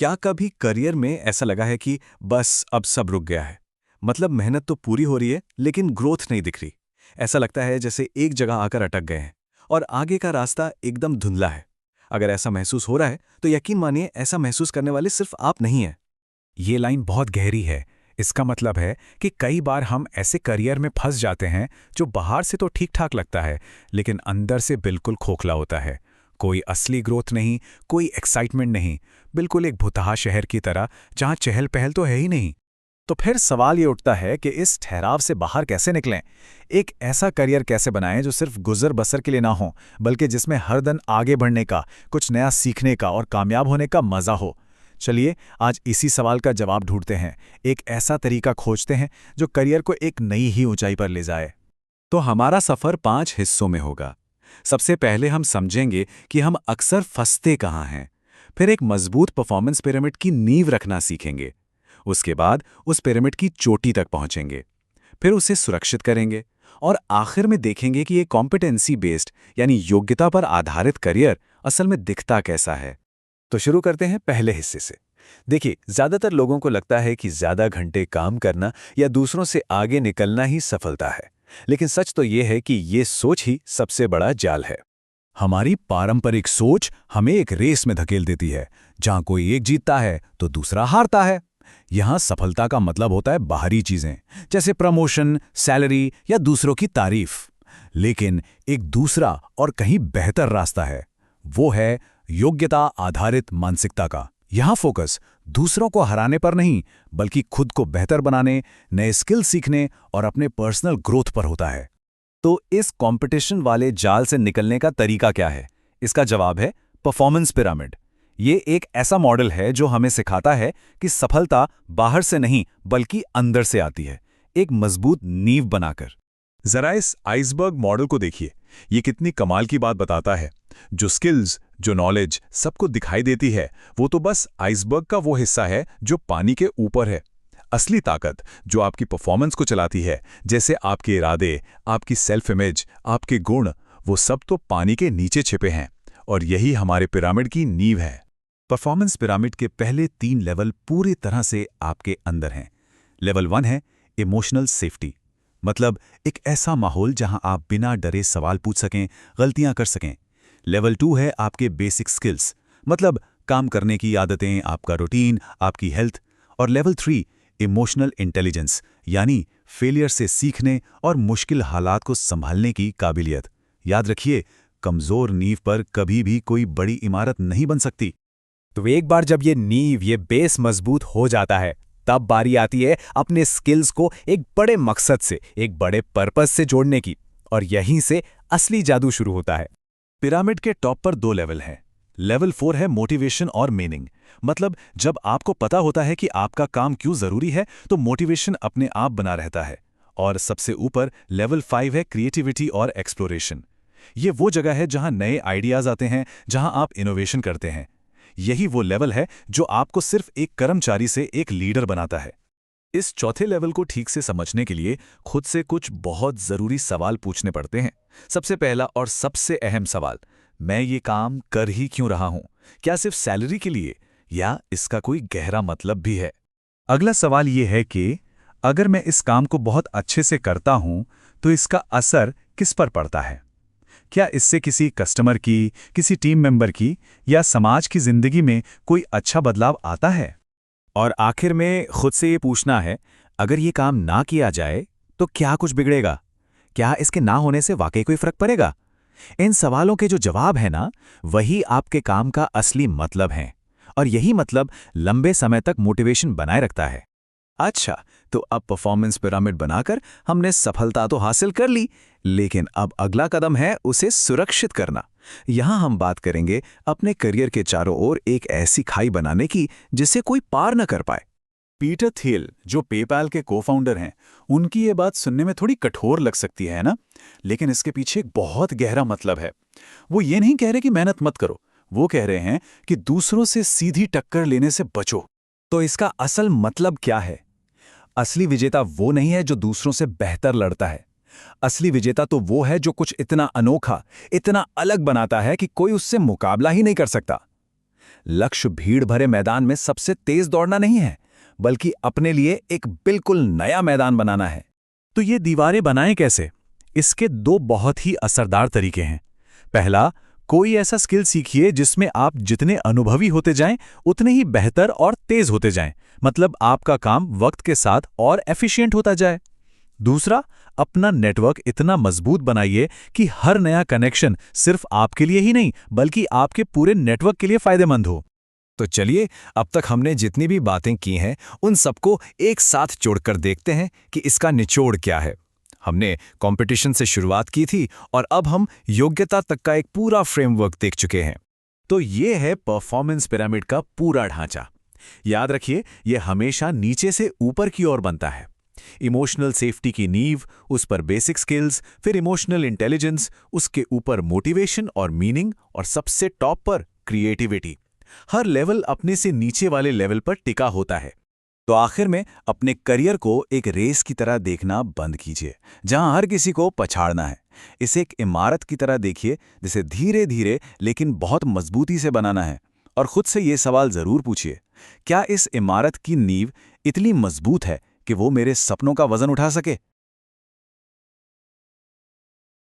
क्या कभी करियर में ऐसा लगा है कि बस अब सब रुक गया है? मतलब मेहनत तो पूरी हो रही है, लेकिन ग्रोथ नहीं दिख रही। ऐसा लगता है जैसे एक जगह आकर अटक गए हैं और आगे का रास्ता एकदम धुंधला है। अगर ऐसा महसूस हो रहा है, तो यकीन मानिए ऐसा महसूस करने वाले सिर्फ आप नहीं हैं। ये लाइन बहुत गहरी है। इसका मतलब है कि कई बार हम ऐसे करियर में फंस जाते हैं जो बाहर से तो ठीक ठाक लगता है, लेकिन अंदर से बिल्कुल खोखला होता है। कोई असली ग्रोथ नहीं, कोई एक्साइटमेंट नहीं, बिल्कुल एक भुतहा शहर की तरह जहां चहल पहल तो है ही नहीं। तो फिर सवाल ये उठता है कि इस ठहराव से बाहर कैसे निकलें? एक ऐसा करियर कैसे बनाएं जो सिर्फ गुजर बसर के लिए ना हो, बल्कि जिसमें हर दिन आगे बढ़ने का, कुछ नया सीखने का और कामयाब होने का मजा हो। चलिए आज इसी सवाल का जवाब ढूंढते हैं। एक ऐसा तरीका खोजते हैं जो करियर को एक नई ही ऊंचाई पर ले जाए। तो हमारा सफर 5 हिस्सों में होगा। सबसे पहले हम समझेंगे कि हम अक्सर फंसते कहाँ हैं। फिर एक मजबूत परफॉर्मेंस पिरामिड की नींव रखना सीखेंगे। उसके बाद उस पिरामिड की चोटी तक पहुंचेंगे। फिर उसे सुरक्षित करेंगे और आखिर में देखेंगे कि ये कॉम्पिटेंसी बेस्ड यानी योग्यता पर आधारित करियर असल में दिखता कैसा है। तो शुरू करते हैं पहले हिस्से से। देखिए, ज्यादातर लोगों को लगता है कि ज्यादा घंटे काम करना या दूसरों से आगे निकलना ही सफलता है, लेकिन सच तो ये है कि ये सोच ही सबसे बड़ा जाल है। हमारी पारंपरिक सोच हमें एक रेस में धकेल देती है, जहां कोई एक जीतता है तो दूसरा हारता है। यहां सफलता का मतलब होता है बाहरी चीजें, जैसे प्रमोशन, सैलरी या दूसरों की तारीफ। लेकिन एक दूसरा और कहीं बेहतर रास्ता है। वो है योग्यता आधारित मानसिकता का। यहां फोकस दूसरों को हराने पर नहीं, बल्कि खुद को बेहतर बनाने, नए स्किल सीखने और अपने पर्सनल ग्रोथ पर होता है। तो इस कंपटीशन वाले जाल से निकलने का तरीका क्या है? इसका जवाब है परफॉर्मेंस पिरामिड। ये एक ऐसा मॉडल है जो हमें सिखाता है कि सफलता बाहर से नहीं बल्कि अंदर से आती है, एक मजबूत नींव बनाकर। जरा इस आइसबर्ग मॉडल को देखिए। ये कितनी कमाल की बात बताता है। जो स्किल्स, जो नॉलेज सबको दिखाई देती है, वो तो बस आइसबर्ग का वो हिस्सा है जो पानी के ऊपर है। असली ताकत जो आपकी परफॉर्मेंस को चलाती है, जैसे आपके इरादे, आपकी सेल्फ इमेज, आपके गुण, वो सब तो पानी के नीचे छिपे हैं। और यही हमारे पिरामिड की नींव है। परफॉर्मेंस पिरामिड के पहले 3 लेवल पूरी तरह से आपके अंदर हैं। लेवल 1 है इमोशनल सेफ्टी, मतलब एक ऐसा माहौल जहां आप बिना डरे सवाल पूछ सकें, गलतियां कर सकें। लेवल 2 है आपके बेसिक स्किल्स, मतलब काम करने की आदतें, आपका रूटीन, आपकी हेल्थ। और लेवल 3 इमोशनल इंटेलिजेंस, यानी फेलियर से सीखने और मुश्किल हालात को संभालने की काबिलियत। याद रखिए, कमजोर नींव पर कभी भी कोई बड़ी इमारत नहीं बन सकती। तो एक बार जब ये नींव, ये बेस मजबूत हो जाता है, तब बारी आती है अपने स्किल्स को एक बड़े मकसद से, एक बड़े पर्पस से जोड़ने की। और यहीं से असली जादू शुरू होता है। पिरामिड के टॉप पर 2 लेवल हैं। लेवल 4 है मोटिवेशन और मीनिंग, मतलब जब आपको पता होता है कि आपका काम क्यों जरूरी है, तो मोटिवेशन अपने आप बना रहता है। और सबसे ऊपर लेवल 5 है क्रिएटिविटी और एक्सप्लोरेशन। ये वो जगह है जहां नए आइडियाज आते हैं, जहां आप इनोवेशन करते हैं। यही वो लेवल है जो आपको सिर्फ एक कर्मचारी से एक लीडर बनाता है। इस चौथे लेवल को ठीक से समझने के लिए खुद से कुछ बहुत जरूरी सवाल पूछने पड़ते हैं। सबसे पहला और सबसे अहम सवाल, मैं ये काम कर ही क्यों रहा हूं? क्या सिर्फ सैलरी के लिए, या इसका कोई गहरा मतलब भी है? अगला सवाल ये है कि अगर मैं इस काम को बहुत अच्छे से करता हूं, तो इसका असर किस पर पड़ता है? क्या इससे किसी कस्टमर की, किसी टीम मेंबर की या समाज की जिंदगी में कोई अच्छा बदलाव आता है? और आखिर में खुद से ये पूछना है, अगर ये काम ना किया जाए तो क्या कुछ बिगड़ेगा? क्या इसके ना होने से वाकई कोई फर्क पड़ेगा? इन सवालों के जो जवाब है ना, वही आपके काम का असली मतलब है। और यही मतलब लंबे समय तक मोटिवेशन बनाए रखता है। अच्छा, तो अब परफॉर्मेंस पिरामिड बनाकर हमने सफलता तो हासिल कर ली, लेकिन अब अगला कदम है उसे सुरक्षित करना। यहां हम बात करेंगे अपने करियर के चारों ओर एक ऐसी खाई बनाने की जिसे कोई पार न कर पाए। पीटर थिल, जो पेपैल के को-फाउंडर हैं, उनकी ये बात सुनने में थोड़ी कठोर लग सकती है ना, लेकिन इसके पीछे एक बहुत गहरा मतलब है। वो ये नहीं कह रहे कि मेहनत मत करो, वो कह रहे हैं कि दूसरों से सीधी टक्कर लेने से बचो। तो इसका असल मतलब क्या है? असली विजेता वो नहीं है जो दूसरों से बेहतर लड़ता है। असली विजेता तो वो है जो कुछ इतना अनोखा, इतना अलग बनाता है कि कोई उससे मुकाबला ही नहीं कर सकता। लक्ष्य भीड़ भरे मैदान में सबसे तेज दौड़ना नहीं है, बल्कि अपने लिए एक बिल्कुल नया मैदान बनाना है। तो ये दीवारें बनाएं कैसे? इसके दो बहुत ही असरदार तरीके हैं। पहला, कोई ऐसा स्किल सीखिए जिसमें आप जितने अनुभवी होते जाएं उतने ही बेहतर और तेज होते जाएं, मतलब आपका काम वक्त के साथ और एफिशिएंट होता जाए। दूसरा, अपना नेटवर्क इतना मजबूत बनाइए कि हर नया कनेक्शन सिर्फ आपके लिए ही नहीं बल्कि आपके पूरे नेटवर्क के लिए फायदेमंद हो। तो चलिए, अब तक हमने जितनी भी बातें की हैं उन सबको एक साथ जोड़कर देखते हैं कि इसका निचोड़ क्या है। हमने कंपटीशन से शुरुआत की थी और अब हम योग्यता तक का एक पूरा फ्रेमवर्क देख चुके हैं। तो ये है परफॉर्मेंस पिरामिड का पूरा ढांचा। याद रखिए, यह हमेशा नीचे से ऊपर की ओर बनता है। इमोशनल सेफ्टी की नींव, उस पर बेसिक स्किल्स, फिर इमोशनल इंटेलिजेंस, उसके ऊपर मोटिवेशन और मीनिंग, और सबसे टॉप पर क्रिएटिविटी। हर लेवल अपने से नीचे वाले लेवल पर टिका होता है। तो आखिर में अपने करियर को एक रेस की तरह देखना बंद कीजिए, जहां हर किसी को पछाड़ना है। इसे एक इमारत की तरह देखिए, जिसे धीरे धीरे लेकिन बहुत मजबूती से बनाना है। और खुद से ये सवाल जरूर पूछिए, क्या इस इमारत की नींव इतनी मजबूत है कि वो मेरे सपनों का वजन उठा सके?